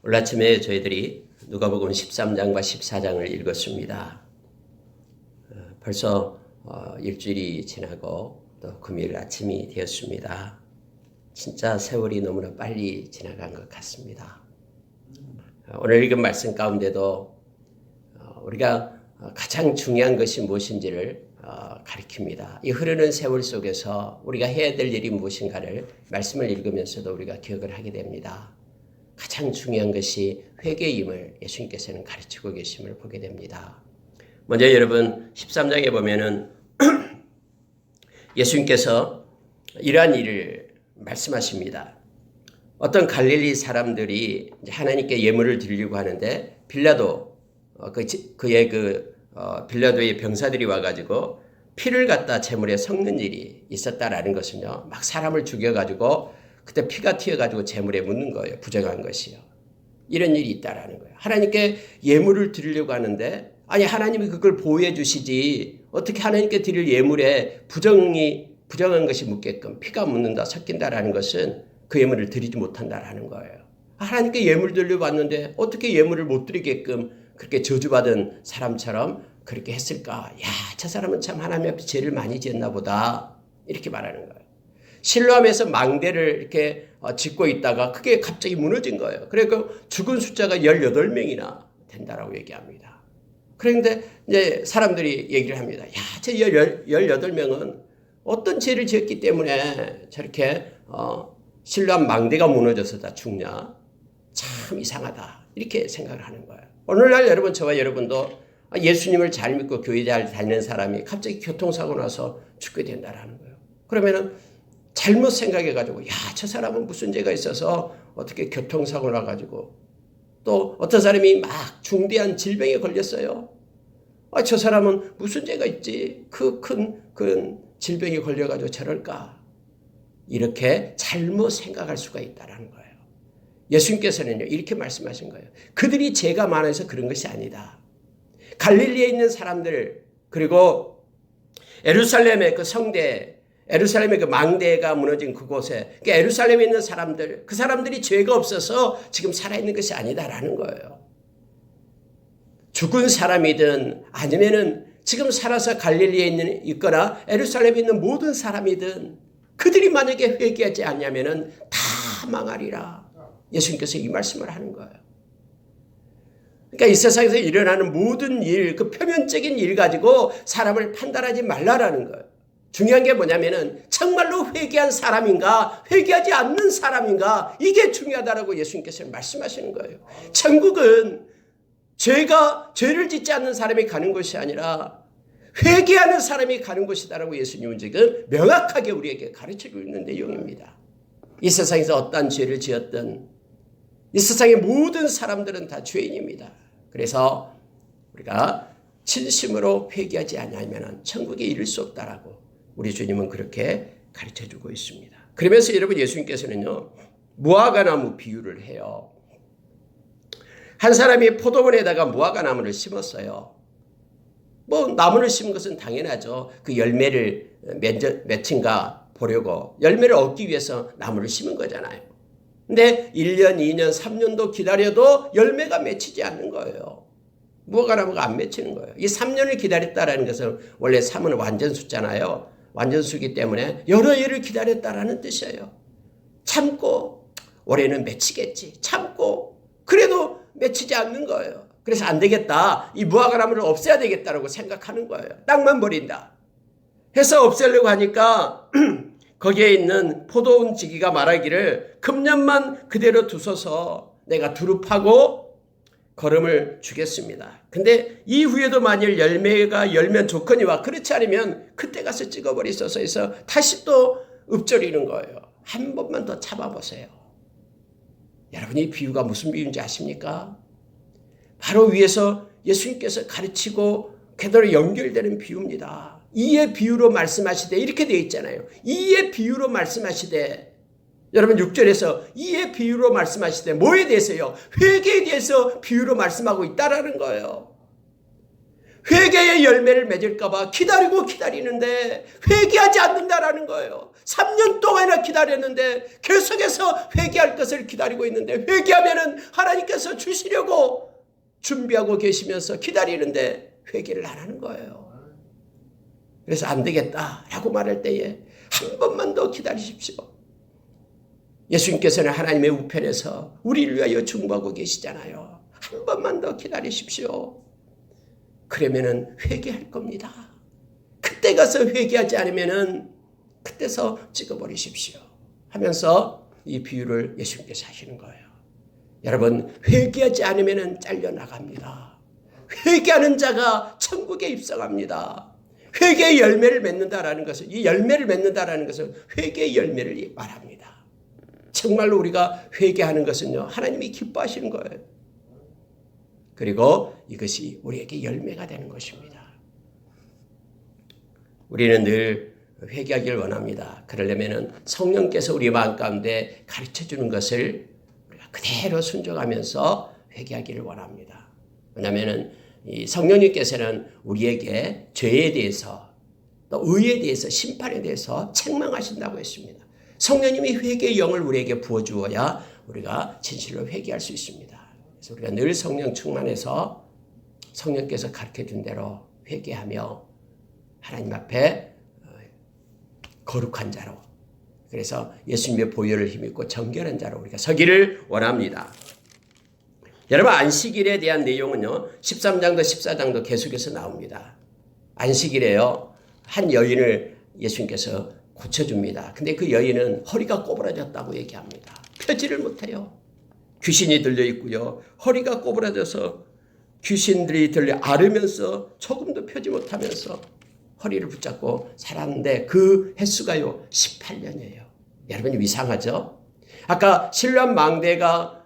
오늘 아침에 저희들이 누가복음 13장과 14장을 읽었습니다. 벌써 일주일이 지나고 또 금요일 아침이 되었습니다. 진짜 세월이 너무나 빨리 지나간 것 같습니다. 오늘 읽은 말씀 가운데도 우리가 가장 중요한 것이 무엇인지를 가리킵니다. 이 흐르는 세월 속에서 우리가 해야 될 일이 무엇인가를 말씀을 읽으면서도 우리가 기억을 하게 됩니다. 가장 중요한 것이 회개임을 예수님께서는 가르치고 계심을 보게 됩니다. 먼저 여러분 13장에 보면은 예수님께서 이러한 일을 말씀하십니다. 어떤 갈릴리 사람들이 하나님께 예물을 드리려고 하는데 빌라도 빌라도의 병사들이 와가지고 피를 갖다 제물에 섞는 일이 있었다라는 것은요, 막 사람을 죽여가지고 그때 피가 튀어가지고 제물에 묻는 거예요. 부정한 것이요. 이런 일이 있다라는 거예요. 하나님께 예물을 드리려고 하는데, 아니 하나님이 그걸 보호해 주시지 어떻게 하나님께 드릴 예물에 부정한 것이 묻게끔 피가 묻는다, 섞인다라는 것은 그 예물을 드리지 못한다라는 거예요. 하나님께 예물 드리려고 왔는데 어떻게 예물을 못 드리게끔 그렇게 저주받은 사람처럼 그렇게 했을까? 야, 저 사람은 참 하나님 앞에 죄를 많이 지었나 보다. 이렇게 말하는 거예요. 실로암에서 망대를 이렇게 짓고 있다가 그게 갑자기 무너진 거예요. 그러니까 죽은 숫자가 18명이나 된다라고 얘기합니다. 그런데 이제 사람들이 얘기를 합니다. 야, 저 18명은 어떤 죄를 지었기 때문에 저렇게 실로암 망대가 무너져서 다 죽냐? 참 이상하다. 이렇게 생각을 하는 거예요. 오늘날 여러분, 저와 여러분도 예수님을 잘 믿고 교회 잘 다니는 사람이 갑자기 교통사고 나서 죽게 된다라는 거예요. 그러면은 잘못 생각해가지고, 야, 저 사람은 무슨 죄가 있어서 어떻게 교통사고 나가지고, 또 어떤 사람이 막 중대한 질병에 걸렸어요. 저 사람은 무슨 죄가 있지? 그 큰 질병에 걸려가지고 저럴까? 이렇게 잘못 생각할 수가 있다는 거예요. 예수님께서는요, 이렇게 말씀하신 거예요. 그들이 죄가 많아서 그런 것이 아니다. 갈릴리에 있는 사람들, 그리고 예루살렘의 그 성대, 예루살렘의 그 망대가 무너진 그곳에, 그러니까 예루살렘에 있는 사람들, 그 사람들이 죄가 없어서 지금 살아있는 것이 아니다라는 거예요. 죽은 사람이든 아니면은 지금 살아서 갈릴리에 있거나 예루살렘에 있는 모든 사람이든 그들이 만약에 회개하지 않냐면은 다 망하리라. 예수님께서 이 말씀을 하는 거예요. 그러니까 이 세상에서 일어나는 모든 일, 그 표면적인 일 가지고 사람을 판단하지 말라라는 거예요. 중요한 게 뭐냐면은 정말로 회개한 사람인가, 회개하지 않는 사람인가, 이게 중요하다라고 예수님께서 말씀하시는 거예요. 천국은 죄를 짓지 않는 사람이 가는 것이 아니라 회개하는 사람이 가는 곳이다라고 예수님은 지금 명확하게 우리에게 가르치고 있는 내용입니다. 이 세상에서 어떠한 죄를 지었든 이 세상의 모든 사람들은 다 죄인입니다. 그래서 우리가 진심으로 회개하지 않으면 천국에 이를 수 없다라고 우리 주님은 그렇게 가르쳐주고 있습니다. 그러면서 여러분, 예수님께서는요, 무화과나무 비유를 해요. 한 사람이 포도원에다가 무화과나무를 심었어요. 나무를 심은 것은 당연하죠. 그 열매를 맺힌가 보려고, 열매를 얻기 위해서 나무를 심은 거잖아요. 근데 1년, 2년, 3년도 기다려도 열매가 맺히지 않는 거예요. 무화과나무가 안 맺히는 거예요. 이 3년을 기다렸다라는 것은 원래 3은 완전수잖아요. 완전수기 때문에 여러 해를 기다렸다라는 뜻이에요. 참고 올해는 맺히겠지. 참고 그래도 맺히지 않는 거예요. 그래서 안 되겠다. 이 무화과나무를 없애야 되겠다라고 생각하는 거예요. 땅만 버린다. 해서 없애려고 하니까 거기에 있는 포도원 지기가 말하기를 금년만 그대로 두소서 내가 두릅하고 거름을 주겠습니다. 근데 이후에도 만일 열매가 열면 좋거니와 그렇지 않으면 그때 가서 찍어버리소서 해서 다시 또 읊조리는 거예요. 한 번만 더 참아보세요. 여러분, 이 비유가 무슨 비유인지 아십니까? 바로 위에서 예수님께서 가르치고 그대로 연결되는 비유입니다. 이의 비유로 말씀하시되 이렇게 되어 있잖아요. 이의 비유로 말씀하시되, 여러분 6절에서 이의 비유로 말씀하시되 뭐에 대해서요? 회개에 대해서 비유로 말씀하고 있다라는 거예요. 회개의 열매를 맺을까 봐 기다리는데 회개하지 않는다라는 거예요. 3년 동안이나 기다렸는데 계속해서 회개할 것을 기다리고 있는데, 회개하면은 하나님께서 주시려고 준비하고 계시면서 기다리는데 회개를 안 하는 거예요. 그래서 안 되겠다라고 말할 때에 한 번만 더 기다리십시오. 예수님께서는 하나님의 우편에서 우리를 위하여 중보하고 계시잖아요. 한 번만 더 기다리십시오. 그러면은 회개할 겁니다. 그때 가서 회개하지 않으면은 그때서 찍어버리십시오 하면서 이 비유를 예수님께서 하시는 거예요. 여러분, 회개하지 않으면은 잘려나갑니다. 회개하는 자가 천국에 입성합니다. 회개의 열매를 맺는다라는 것은, 이 열매를 맺는다라는 것은 회개의 열매를 말합니다. 정말로 우리가 회개하는 것은요, 하나님이 기뻐하시는 거예요. 그리고 이것이 우리에게 열매가 되는 것입니다. 우리는 늘 회개하기를 원합니다. 그러려면 성령께서 우리 마음 가운데 가르쳐주는 것을 우리가 그대로 순종하면서 회개하기를 원합니다. 왜냐하면 이 성령님께서는 우리에게 죄에 대해서, 또 의에 대해서, 심판에 대해서 책망하신다고 했습니다. 성령님이 회개의 영을 우리에게 부어주어야 우리가 진실로 회개할 수 있습니다. 그래서 우리가 늘 성령 충만해서 성령께서 가르쳐준 대로 회개하며 하나님 앞에 거룩한 자로, 그래서 예수님의 보혈을 힘입고 정결한 자로 우리가 서기를 원합니다. 여러분, 안식일에 대한 내용은요, 13장도 14장도 계속해서 나옵니다. 안식일에요, 한 여인을 예수님께서 고쳐줍니다. 근데 그 여인은 허리가 꼬부라졌다고 얘기합니다. 펴지를 못해요. 귀신이 들려 있고요, 허리가 꼬부라져서 귀신들이 들려 앓으면서 조금도 펴지 못하면서 허리를 붙잡고 살았는데 그 횟수가요 18년이에요. 여러분, 이상하죠? 아까 실로암 망대가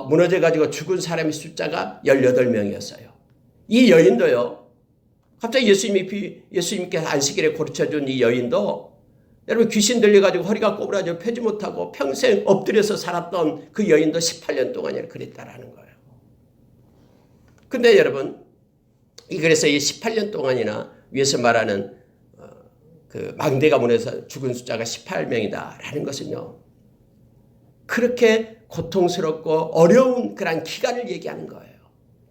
무너져가지고 죽은 사람의 숫자가 18명이었어요. 이 여인도요, 갑자기 예수님께 안식일에 고쳐준 이 여인도, 여러분, 귀신 들려가지고 허리가 꼬부라져 펴지 못하고 평생 엎드려서 살았던 그 여인도 18년 동안이나 그랬다라는 거예요. 근데 여러분, 그래서 이 18년 동안이나 위에서 말하는 그 망대가 무너져서 죽은 숫자가 18명이다라는 것은요, 그렇게 고통스럽고 어려운 그런 기간을 얘기하는 거예요.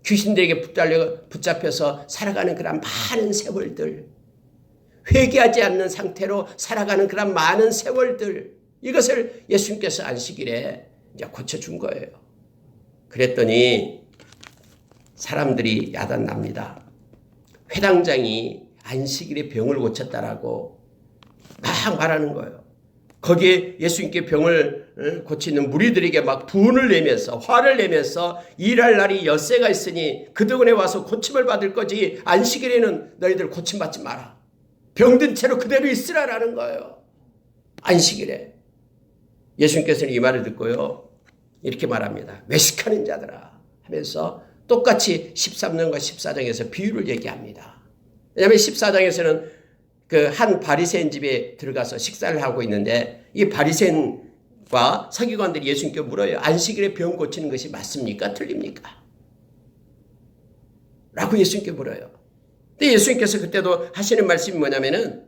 귀신들에게 붙잡혀서 살아가는 그런 많은 세월들, 회개하지 않는 상태로 살아가는 그런 많은 세월들, 이것을 예수님께서 안식일에 이제 고쳐준 거예요. 그랬더니 사람들이 야단납니다. 회당장이 안식일에 병을 고쳤다라고 막 말하는 거예요. 거기에 예수님께 병을 고치는 무리들에게 막 분을 내면서, 화를 내면서, 일할 날이 엿새가 있으니 그동안에 와서 고침을 받을 거지 안식일에는 너희들 고침받지 마라, 병든 채로 그대로 있으라라는 거예요. 안식일에. 예수님께서는 이 말을 듣고요, 이렇게 말합니다. 외식하는 자들아 하면서 똑같이 13장과 14장에서 비유를 얘기합니다. 왜냐하면 14장에서는 그 한 바리새인 집에 들어가서 식사를 하고 있는데, 이 바리새인과 서기관들이 예수님께 물어요. 안식일에 병 고치는 것이 맞습니까? 틀립니까? 라고 예수님께 물어요. 근데 예수님께서 그때도 하시는 말씀이 뭐냐면은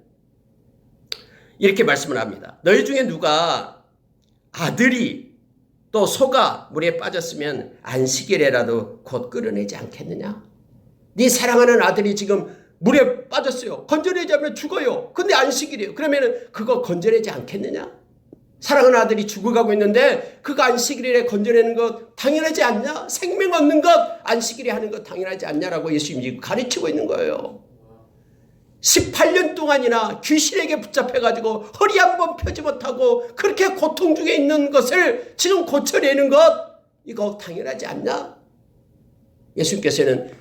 이렇게 말씀을 합니다. 너희 중에 누가 아들이 또 소가 물에 빠졌으면 안식일에라도 곧 끌어내지 않겠느냐? 네 사랑하는 아들이 지금 물에 빠졌어요. 건져내지 않으면 죽어요. 근데 안식일이에요. 그러면은 그거 건져내지 않겠느냐? 사랑하는 아들이 죽어가고 있는데 그거 안식일에 건져내는 것 당연하지 않냐? 생명 얻는 것 안식일에 하는 것 당연하지 않냐라고 예수님이 가르치고 있는 거예요. 18년 동안이나 귀신에게 붙잡혀가지고 허리 한번 펴지 못하고 그렇게 고통 중에 있는 것을 지금 고쳐내는 것, 이거 당연하지 않냐? 예수님께서는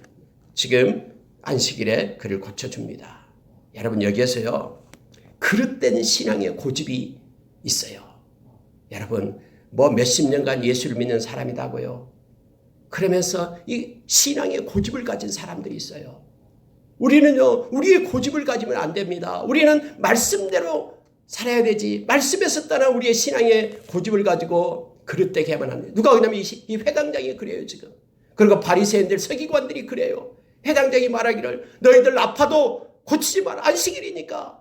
지금 안식일에 그를 고쳐줍니다. 여러분, 여기에서요, 그릇된 신앙의 고집이 있어요. 여러분, 뭐 몇십 년간 예수를 믿는 사람이다고요. 그러면서 이 신앙의 고집을 가진 사람들이 있어요. 우리는요, 우리의 고집을 가지면 안 됩니다. 우리는 말씀대로 살아야 되지. 말씀에서 떠난 우리의 신앙의 고집을 가지고 그릇되게 하면 안 돼요. 누가 그러냐면 이 회당장이 그래요, 지금. 그리고 바리새인들, 서기관들이 그래요. 회당장이 말하기를 너희들 아파도 고치지 마라. 안식일이니까.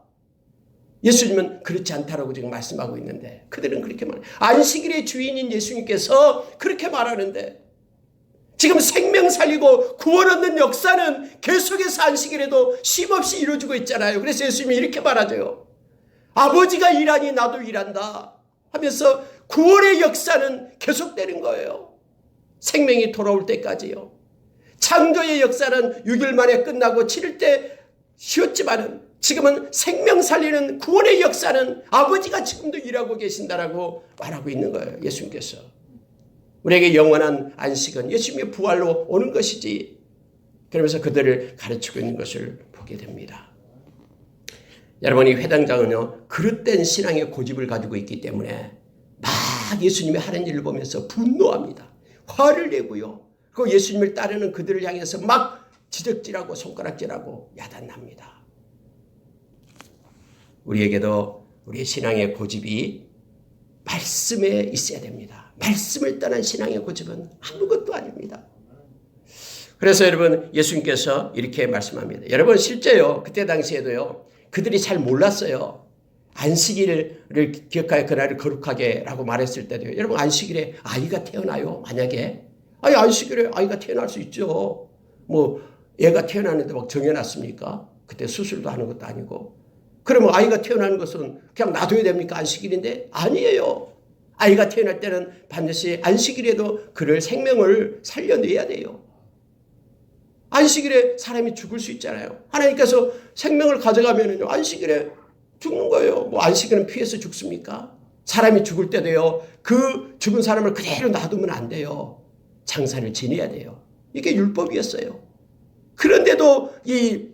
예수님은 그렇지 않다라고 지금 말씀하고 있는데 그들은 그렇게 말해요. 안식일의 주인인 예수님께서 그렇게 말하는데 지금 생명 살리고 구원 얻는 역사는 계속해서 안식일에도 쉼없이 이루어지고 있잖아요. 그래서 예수님이 이렇게 말하죠. 아버지가 일하니 나도 일한다 하면서 구원의 역사는 계속되는 거예요. 생명이 돌아올 때까지요. 창조의 역사는 6일 만에 끝나고 7일 때 쉬었지만은 지금은 생명 살리는 구원의 역사는 아버지가 지금도 일하고 계신다라고 말하고 있는 거예요. 예수님께서. 우리에게 영원한 안식은 예수님의 부활로 오는 것이지. 그러면서 그들을 가르치고 있는 것을 보게 됩니다. 여러분, 이 회당장은요, 그릇된 신앙의 고집을 가지고 있기 때문에 막 예수님이 하는 일을 보면서 분노합니다. 화를 내고요. 그리고 예수님을 따르는 그들을 향해서 막 지적질하고 손가락질하고 야단납니다. 우리에게도 우리의 신앙의 고집이 말씀에 있어야 됩니다. 말씀을 떠난 신앙의 고집은 아무것도 아닙니다. 그래서 여러분, 예수님께서 이렇게 말씀합니다. 여러분, 실제요, 그때 당시에도요, 그들이 잘 몰랐어요. 안식일을 기억하여 그날을 거룩하게 라고 말했을 때도요. 여러분, 안식일에 아이가 태어나요? 만약에. 아니, 안식일에 아이가 태어날 수 있죠. 뭐 애가 태어나는데 막 정해놨습니까? 그때 수술도 하는 것도 아니고. 그러면 아이가 태어나는 것은 그냥 놔둬야 됩니까? 안식일인데? 아니에요. 아이가 태어날 때는 반드시 안식일에도 그를 생명을 살려내야 돼요. 안식일에 사람이 죽을 수 있잖아요. 하나님께서 생명을 가져가면요, 안식일에 죽는 거예요. 뭐 안식일은 피해서 죽습니까? 사람이 죽을 때도요, 그 죽은 사람을 그대로 놔두면 안 돼요. 장사를 지내야 돼요. 이게 율법이었어요. 그런데도 이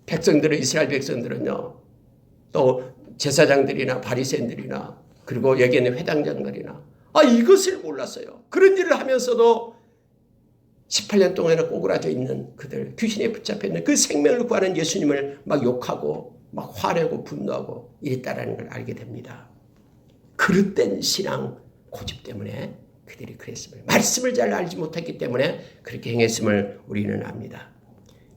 백성들은, 이스라엘 백성들은요, 또 제사장들이나 바리새인들이나 그리고 여기 있는 회당장들이나 이것을 몰랐어요. 그런 일을 하면서도 18년 동안이나 꼬그라져 있는 그들, 귀신에 붙잡혀 있는 그 생명을 구하는 예수님을 막 욕하고 막 화내고 분노하고 이랬다라는 걸 알게 됩니다. 그릇된 신앙 고집 때문에 그들이 그랬음을, 말씀을 잘 알지 못했기 때문에 그렇게 행했음을 우리는 압니다.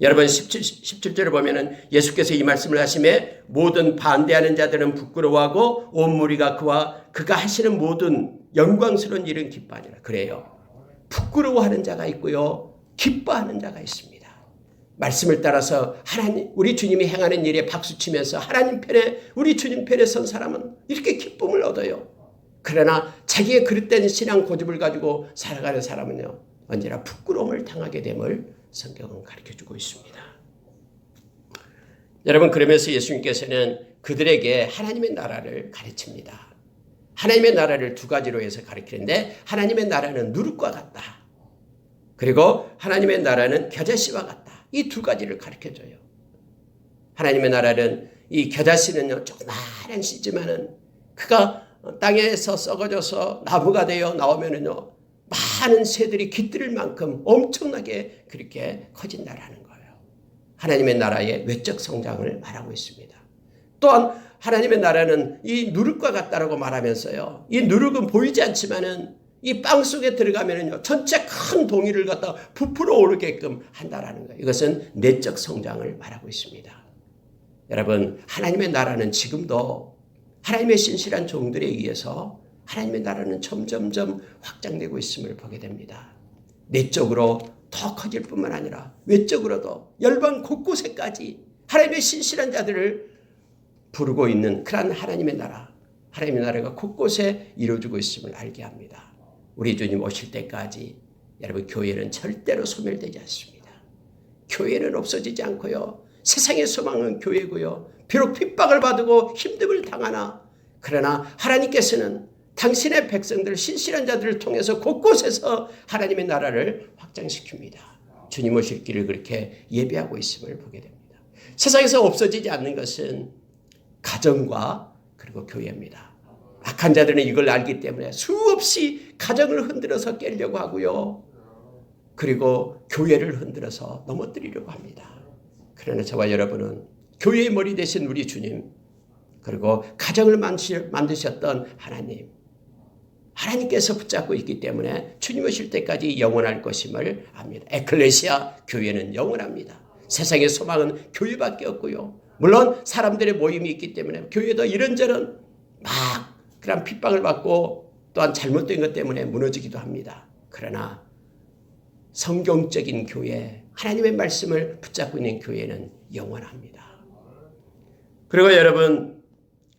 여러분, 17절을 보면은 예수께서 이 말씀을 하심에 모든 반대하는 자들은 부끄러워하고 온 무리가 그가 하시는 모든 영광스러운 일은 기뻐하니라. 그래요. 부끄러워하는 자가 있고요, 기뻐하는 자가 있습니다. 말씀을 따라서 하나님, 우리 주님이 행하는 일에 박수치면서 하나님 편에, 우리 주님 편에 선 사람은 이렇게 기쁨을 얻어요. 그러나 자기의 그릇된 신앙 고집을 가지고 살아가는 사람은요, 언제나 부끄러움을 당하게 됨을 성경은 가르쳐주고 있습니다. 여러분, 그러면서 예수님께서는 그들에게 하나님의 나라를 가르칩니다. 하나님의 나라를 두 가지로 해서 가르치는데, 하나님의 나라는 누룩과 같다. 그리고 하나님의 나라는 겨자씨와 같다. 이 두 가지를 가르쳐줘요. 하나님의 나라는, 이 겨자씨는요, 조그마한 씨지만은 그가 땅에서 썩어져서 나무가 되어 나오면은요, 많은 새들이 깃들일 만큼 엄청나게 그렇게 커진다라는 거예요. 하나님의 나라의 외적 성장을 말하고 있습니다. 또한 하나님의 나라는 이 누룩과 같다라고 말하면서요, 이 누룩은 보이지 않지만은 이 빵 속에 들어가면은요, 전체 큰 동이를 갖다 부풀어 오르게끔 한다라는 거예요. 이것은 내적 성장을 말하고 있습니다. 여러분, 하나님의 나라는 지금도 하나님의 신실한 종들에 의해서 하나님의 나라는 점점점 확장되고 있음을 보게 됩니다. 내적으로 더 커질 뿐만 아니라 외적으로도 열방 곳곳에까지 하나님의 신실한 자들을 부르고 있는 그런 하나님의 나라, 하나님의 나라가 곳곳에 이루어지고 있음을 알게 합니다. 우리 주님 오실 때까지 여러분, 교회는 절대로 소멸되지 않습니다. 교회는 없어지지 않고요, 세상의 소망은 교회고요, 비록 핍박을 받고 힘듦을 당하나, 그러나 하나님께서는 당신의 백성들, 신실한 자들을 통해서 곳곳에서 하나님의 나라를 확장시킵니다. 주님 오실 길을 그렇게 예비하고 있음을 보게 됩니다. 세상에서 없어지지 않는 것은 가정과 그리고 교회입니다. 악한 자들은 이걸 알기 때문에 수없이 가정을 흔들어서 깨려고 하고요, 그리고 교회를 흔들어서 넘어뜨리려고 합니다. 그러나 저와 여러분은 교회의 머리 되신 우리 주님, 그리고 가정을 만드셨던 하나님, 하나님께서 붙잡고 있기 때문에 주님 오실 때까지 영원할 것임을 압니다. 에클레시아 교회는 영원합니다. 세상의 소망은 교회밖에 없고요. 물론 사람들의 모임이 있기 때문에 교회도 이런저런 막 그런 핍박을 받고 또한 잘못된 것 때문에 무너지기도 합니다. 그러나 성경적인 교회, 하나님의 말씀을 붙잡고 있는 교회는 영원합니다. 그리고 여러분,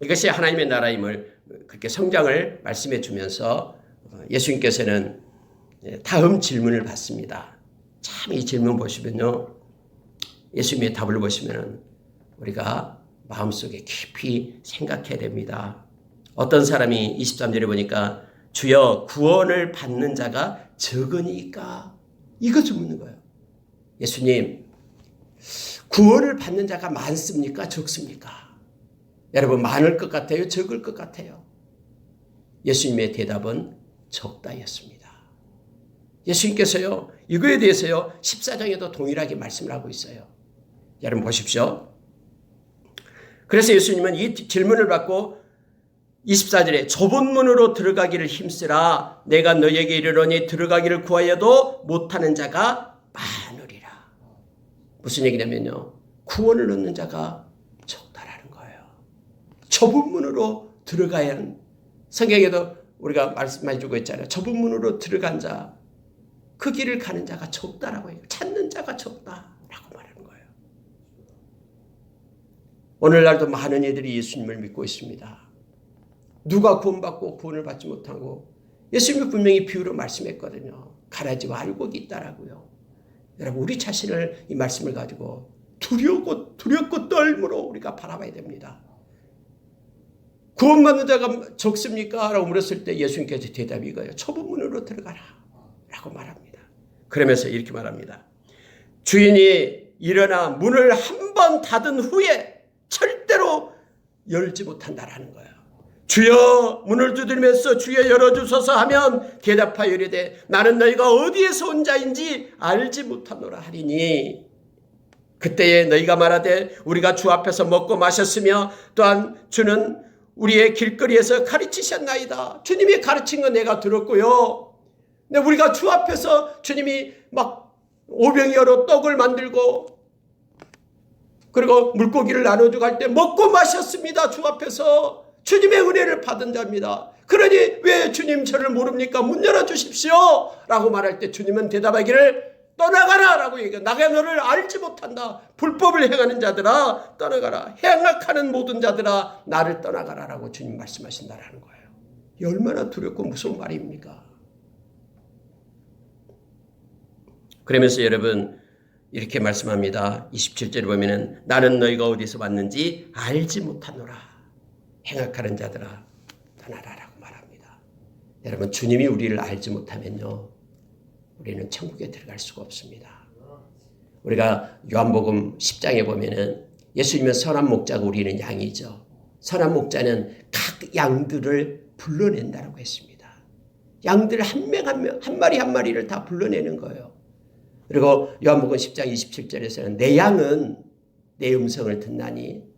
이것이 하나님의 나라임을 그렇게 성장을 말씀해 주면서 예수님께서는 다음 질문을 받습니다. 참 이 질문 보시면요, 예수님의 답을 보시면 우리가 마음속에 깊이 생각해야 됩니다. 어떤 사람이 23절에 보니까 주여 구원을 받는 자가 적으니까, 이것을 묻는 거예요. 예수님, 구원을 받는 자가 많습니까? 적습니까? 여러분, 많을 것 같아요? 적을 것 같아요? 예수님의 대답은 적다였습니다. 예수님께서요, 이거에 대해서요 14장에도 동일하게 말씀을 하고 있어요. 여러분 보십시오. 그래서 예수님은 이 질문을 받고 24절에 좁은 문으로 들어가기를 힘쓰라. 내가 너에게 이르노니 들어가기를 구하여도 못하는 자가 많으리라. 무슨 얘기냐면요, 구원을 얻는 자가 적다라는 거예요. 좁은 문으로 들어가야 하는, 성경에도 우리가 말씀해 주고 있잖아요. 좁은 문으로 들어간 자, 그 길을 가는 자가 적다라고 해요. 찾는 자가 적다라고 말하는 거예요. 오늘날도 많은 이들이 예수님을 믿고 있습니다. 누가 구원받고 구원을 받지 못하고, 예수님이 분명히 비유로 말씀했거든요. 가라지와 알곡이 있다라고요. 여러분, 우리 자신을 이 말씀을 가지고 두렵고 떨므로 우리가 바라봐야 됩니다. 구원받는 자가 적습니까? 라고 물었을 때 예수님께서 대답이 이거예요. 좁은 문으로 들어가라 라고 말합니다. 그러면서 이렇게 말합니다. 주인이 일어나 문을 한 번 닫은 후에 절대로 열지 못한다라는 거예요. 주여, 문을 두드리면서 주여 열어주소서 하면 대답하여 이르되 나는 너희가 어디에서 온 자인지 알지 못하노라 하리니, 그때에 너희가 말하되 우리가 주 앞에서 먹고 마셨으며 또한 주는 우리의 길거리에서 가르치셨나이다. 주님이 가르친 건 내가 들었고요. 근데 우리가 주 앞에서 주님이 막 오병이어로 떡을 만들고 그리고 물고기를 나눠주고 할 때 먹고 마셨습니다. 주 앞에서 주님의 은혜를 받은 자입니다. 그러니 왜 주님 저를 모릅니까? 문 열어주십시오 라고 말할 때 주님은 대답하기를 떠나가라 라고 얘기해요. 내가 너를 알지 못한다. 불법을 행하는 자들아 떠나가라. 행악하는 모든 자들아 나를 떠나가라 라고 주님 말씀하신다라는 거예요. 얼마나 두렵고 무서운 말입니까? 그러면서 여러분 이렇게 말씀합니다. 27절에 보면은 나는 너희가 어디서 왔는지 알지 못하노라. 행악하는 자들아 떠나라라고 말합니다. 여러분, 주님이 우리를 알지 못하면요, 우리는 천국에 들어갈 수가 없습니다. 우리가 요한복음 10장에 보면은 예수님은 선한 목자고 우리는 양이죠. 선한 목자는 각 양들을 불러낸다라고 했습니다. 양들 한 명 한 명, 한 마리 한 마리를 다 불러내는 거예요. 그리고 요한복음 10장 27절에서는 내 양은 내 음성을 듣나니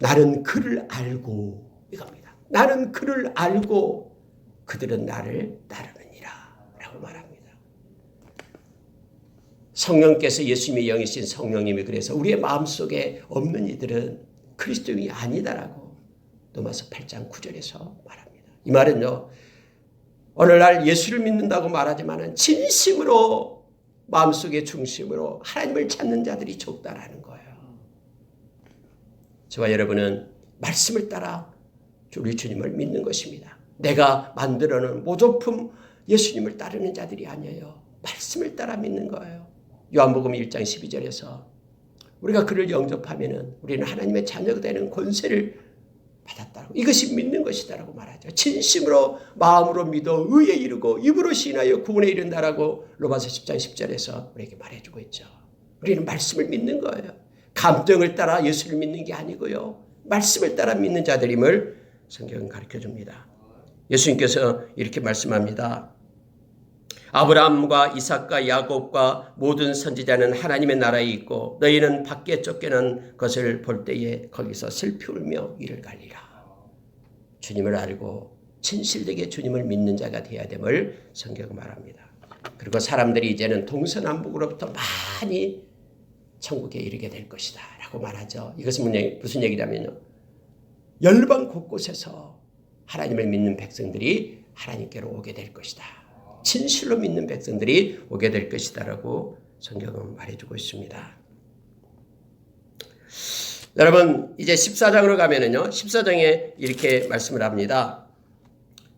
나는 그를 알고, 이겁니다. 나는 그를 알고 그들은 나를 따르느니라 라고 말합니다. 성령께서, 예수님의 영이신 성령님이 그래서 우리의 마음속에 없는 이들은 그리스도인이 아니다라고 로마서 8장 9절에서 말합니다. 이 말은요, 오늘날 예수를 믿는다고 말하지만 진심으로 마음속의 중심으로 하나님을 찾는 자들이 적다라는 거예요. 저와 여러분은 말씀을 따라 우리 주님을 믿는 것입니다. 내가 만들어 놓은 모조품 예수님을 따르는 자들이 아니에요. 말씀을 따라 믿는 거예요. 요한복음 1장 12절에서 우리가 그를 영접하면 우리는 하나님의 자녀가 되는 권세를 받았다고, 이것이 믿는 것이다라고 말하죠. 진심으로 마음으로 믿어 의에 이르고 입으로 시인하여 구원에 이른다라고 로마서 10장 10절에서 우리에게 말해주고 있죠. 우리는 말씀을 믿는 거예요. 감정을 따라 예수를 믿는 게 아니고요, 말씀을 따라 믿는 자들임을 성경은 가르쳐줍니다. 예수님께서 이렇게 말씀합니다. 아브라함과 이삭과 야곱과 모든 선지자는 하나님의 나라에 있고 너희는 밖에 쫓겨난 것을 볼 때에 거기서 슬피 울며 이를 갈리라. 주님을 알고 진실되게 주님을 믿는 자가 되어야 됨을 성경은 말합니다. 그리고 사람들이 이제는 동서남북으로부터 많이 천국에 이르게 될 것이다 라고 말하죠. 이것은 무슨 얘기냐면요, 열방 곳곳에서 하나님을 믿는 백성들이 하나님께로 오게 될 것이다. 진실로 믿는 백성들이 오게 될 것이다 라고 성경은 말해주고 있습니다. 여러분, 이제 14장으로 가면은요, 14장에 이렇게 말씀을 합니다.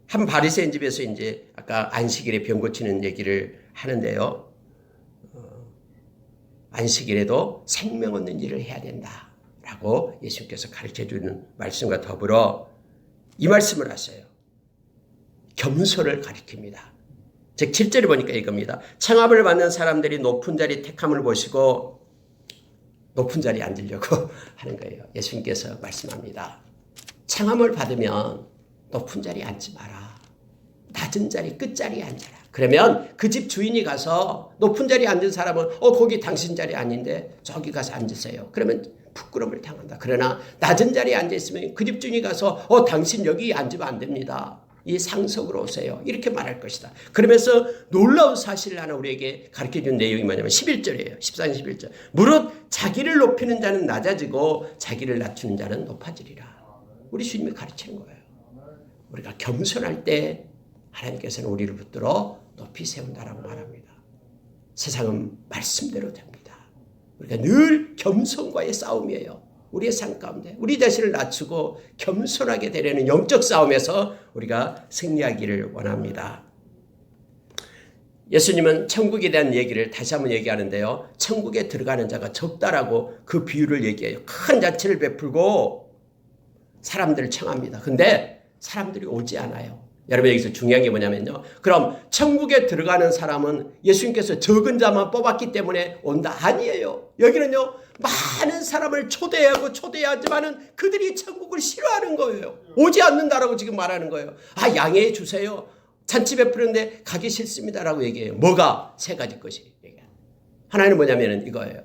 한 바리새인 집에서 이제 아까 안식일에 병 고치는 얘기를 하는데요, 안식일에도 생명 얻는 일을 해야 된다 라고 예수님께서 가르쳐주는 말씀과 더불어 이 말씀을 하세요. 겸손을 가리킵니다. 즉 7절에 보니까 이겁니다. 청함을 받는 사람들이 높은 자리 택함을 보시고 높은 자리에 앉으려고 하는 거예요. 예수님께서 말씀합니다. 청함을 받으면 높은 자리에 앉지 마라. 낮은 자리, 끝자리에 앉아라. 그러면 그 집 주인이 가서 높은 자리에 앉은 사람은 거기 당신 자리 아닌데 저기 가서 앉으세요. 그러면 부끄러움을 당한다. 그러나 낮은 자리에 앉아있으면 그 집 주인이 가서 당신 여기 앉으면 안 됩니다. 이 상석으로 오세요. 이렇게 말할 것이다. 그러면서 놀라운 사실을 하나 우리에게 가르쳐준 내용이 뭐냐면 11절이에요. 14장 11절. 무릇 자기를 높이는 자는 낮아지고 자기를 낮추는 자는 높아지리라. 우리 주님이 가르치는 거예요. 우리가 겸손할 때 하나님께서는 우리를 붙들어 높이 세운다라고 말합니다. 세상은 말씀대로 됩니다. 우리가 늘 겸손과의 싸움이에요. 우리의 삶 가운데 우리 자신을 낮추고 겸손하게 되려는 영적 싸움에서 우리가 승리하기를 원합니다. 예수님은 천국에 대한 얘기를 다시 한번 얘기하는데요, 천국에 들어가는 자가 적다라고 그 비유를 얘기해요. 큰 잔치를 베풀고 사람들을 청합니다. 근데 사람들이 오지 않아요. 여러분, 여기서 중요한 게 뭐냐면요, 그럼 천국에 들어가는 사람은 예수님께서 적은 자만 뽑았기 때문에 온다? 아니에요. 여기는요, 많은 사람을 초대하지만은 그들이 천국을 싫어하는 거예요. 오지 않는다라고 지금 말하는 거예요. 양해해 주세요. 잔치 베푸는데 가기 싫습니다라고 얘기해요. 뭐가? 세 가지 것이 얘기해요. 하나는 뭐냐면은 이거예요.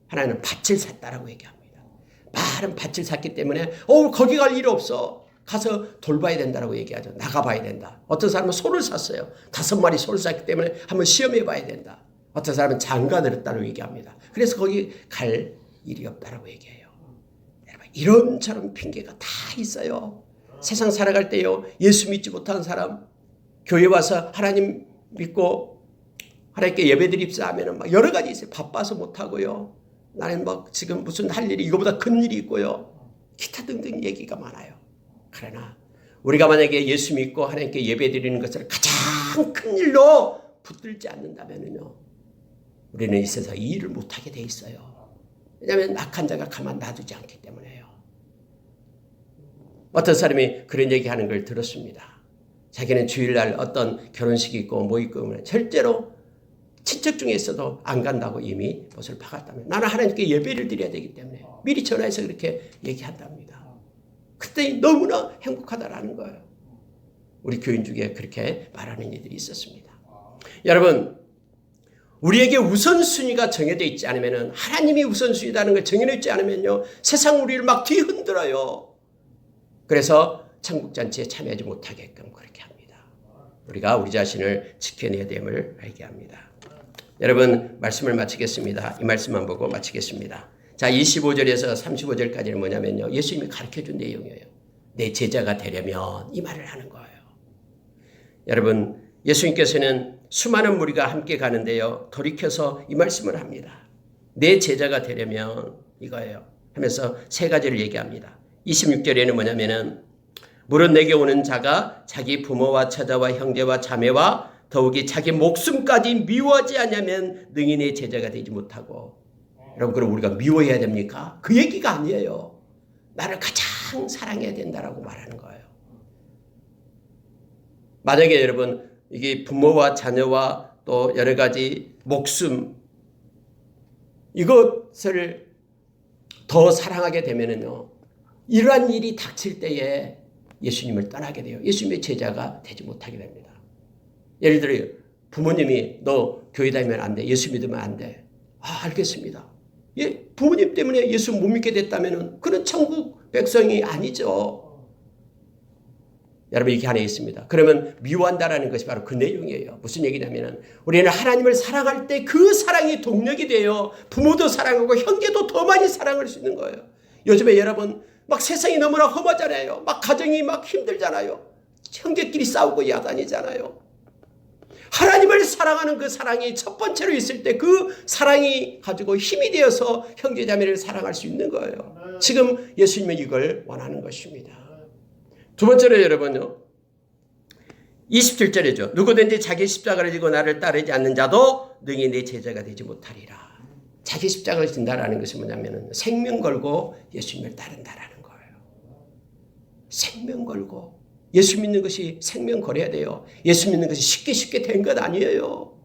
하나는 밭을 샀다라고 얘기합니다. 많은 밭을 샀기 때문에 거기 갈 일 없어. 가서 돌봐야 된다라고 얘기하죠. 나가봐야 된다. 어떤 사람은 소를 샀어요. 5마리 소를 샀기 때문에 한번 시험해봐야 된다. 어떤 사람은 장가 들었다고 얘기합니다. 그래서 거기 갈 일이 없다라고 얘기해요. 여러분, 이런저런 핑계가 다 있어요. 세상 살아갈 때요, 예수 믿지 못한 사람 교회 와서 하나님 믿고 하나님께 예배드립시다 막 여러 가지 있어요. 바빠서 못하고요, 나는 지금 무슨 할 일이 이거보다 큰 일이 있고요, 기타 등등 얘기가 많아요. 그러나 우리가 만약에 예수 믿고 하나님께 예배드리는 것을 가장 큰 일로 붙들지 않는다면요, 우리는 이 세상에 이 일을 못하게 돼 있어요. 왜냐하면 악한 자가 가만 놔두지 않기 때문에요. 어떤 사람이 그런 얘기하는 걸 들었습니다. 자기는 주일날 어떤 결혼식이 있고 뭐 있고 절대로 친척 중에 있어도 안 간다고 이미 못을 박았다면, 나는 하나님께 예배를 드려야 되기 때문에 미리 전화해서 그렇게 얘기한답니다. 그때 너무나 행복하다라는 거예요. 우리 교인 중에 그렇게 말하는 이들이 있었습니다. 여러분, 우리에게 우선순위가 정해져 있지 않으면, 하나님이 우선순위라는 걸 정해져 있지 않으면요, 세상 우리를 막 뒤흔들어요. 그래서 천국잔치에 참여하지 못하게끔 그렇게 합니다. 우리가 우리 자신을 지켜내야 됨을 알게 합니다. 여러분, 말씀을 마치겠습니다. 이 말씀만 보고 마치겠습니다. 자, 25절에서 35절까지는 뭐냐면요, 예수님이 가르쳐준 내용이에요. 내 제자가 되려면 이 말을 하는 거예요. 여러분, 예수님께서는 수많은 무리가 함께 가는데요, 돌이켜서 이 말씀을 합니다. 내 제자가 되려면 이거예요 하면서 세 가지를 얘기합니다. 26절에는 뭐냐면은, 물은 내게 오는 자가 자기 부모와 처자와 형제와 자매와 더욱이 자기 목숨까지 미워하지 않으면 능히 내 제자가 되지 못하고. 여러분, 그럼 우리가 미워해야 됩니까? 그 얘기가 아니에요. 나를 가장 사랑해야 된다라고 말하는 거예요. 만약에 여러분, 이게 부모와 자녀와 또 여러 가지 목숨, 이것을 더 사랑하게 되면은요, 이러한 일이 닥칠 때에 예수님을 떠나게 돼요. 예수님의 제자가 되지 못하게 됩니다. 예를 들어 부모님이 너 교회 다니면 안 돼, 예수 믿으면 안 돼. 알겠습니다. 예, 부모님 때문에 예수 못 믿게 됐다면은 그런 천국 백성이 아니죠. 여러분 이렇게 하나 있습니다. 그러면 미워한다라는 것이 바로 그 내용이에요. 무슨 얘기냐면은 우리는 하나님을 사랑할 때 그 사랑이 동력이 되어 부모도 사랑하고 형제도 더 많이 사랑할 수 있는 거예요. 요즘에 여러분 막 세상이 너무나 험하잖아요. 막 가정이 막 힘들잖아요. 형제끼리 싸우고 야단이잖아요. 하나님을 사랑하는 그 사랑이 첫 번째로 있을 때 그 사랑이 가지고 힘이 되어서 형제자매를 사랑할 수 있는 거예요. 지금 예수님은 이걸 원하는 것입니다. 두 번째로 여러분요. 27절이죠. 누구든지 자기 십자가를 지고 나를 따르지 않는 자도 능히 내 제자가 되지 못하리라. 자기 십자가를 진다라는 것이 뭐냐면 생명 걸고 예수님을 따른다라는 거예요. 생명 걸고. 예수 믿는 것이 생명 걸어야 돼요. 예수 믿는 것이 쉽게 된 것 아니에요.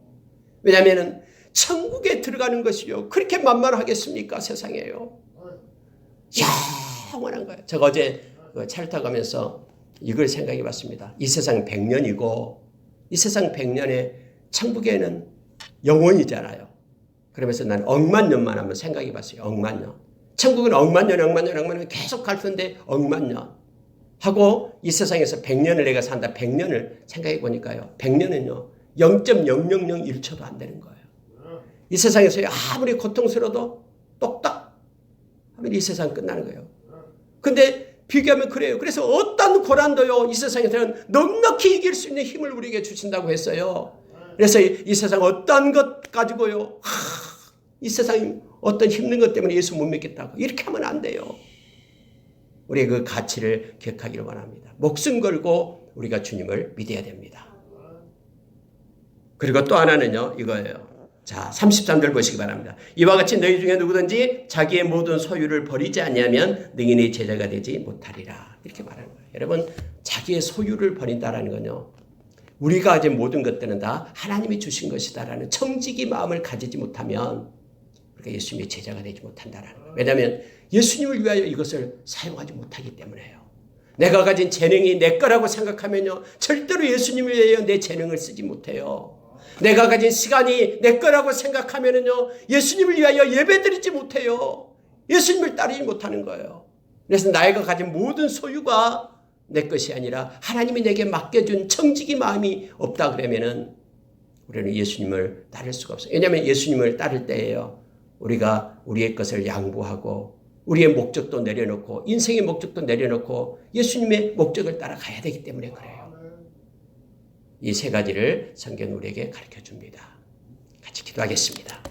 왜냐하면 천국에 들어가는 것이요. 그렇게 만만하겠습니까? 세상에요. 영원한 거예요. 제가 어제 차를 타고 가면서 이걸 생각해 봤습니다. 이 세상 100년이고 이 세상 100년에 천국에는 영원이잖아요. 그러면서 난 억만 년만 한번 생각해 봤어요. 억만 년. 천국은 억만 년 계속 갈 텐데 억만 년. 하고 이 세상에서 100년을 내가 산다. 100년을 생각해 보니까요. 100년은요. 0.0001초도 안 되는 거예요. 이 세상에서 아무리 고통스러워도 똑딱 하면 이 세상 끝나는 거예요. 근데 비교하면 그래요. 그래서 어떤 고난도요. 이 세상에서는 넉넉히 이길 수 있는 힘을 우리에게 주신다고 했어요. 그래서 이 세상 어떤 것 가지고요. 이 세상이 어떤 힘든 것 때문에 예수 못 믿겠다고. 이렇게 하면 안 돼요. 우리의 그 가치를 기억하기를 원합니다. 목숨 걸고 우리가 주님을 믿어야 됩니다. 그리고 또 하나는요. 이거예요. 자, 33절 보시기 바랍니다. 이와 같이 너희 중에 누구든지 자기의 모든 소유를 버리지 않냐면 능히 내 제자가 되지 못하리라. 이렇게 말하는 거예요. 여러분, 자기의 소유를 버린다라는 건요. 우리가 가진 모든 것들은 다 하나님이 주신 것이다라는 청지기 마음을 가지지 못하면 우리가 예수님의 제자가 되지 못한다라는 거예요. 왜냐하면 예수님을 위하여 이것을 사용하지 못하기 때문에요. 내가 가진 재능이 내 거라고 생각하면요. 절대로 예수님을 위하여 내 재능을 쓰지 못해요. 내가 가진 시간이 내 거라고 생각하면요. 예수님을 위하여 예배드리지 못해요. 예수님을 따르지 못하는 거예요. 그래서 나이가 가진 모든 소유가 내 것이 아니라 하나님이 내게 맡겨준 청지기 마음이 없다 그러면은 우리는 예수님을 따를 수가 없어요. 왜냐하면 예수님을 따를 때예요. 우리가 우리의 것을 양보하고 우리의 목적도 내려놓고 인생의 목적도 내려놓고 예수님의 목적을 따라가야 되기 때문에 그래요. 이 세 가지를 성경은 우리에게 가르쳐 줍니다. 같이 기도하겠습니다.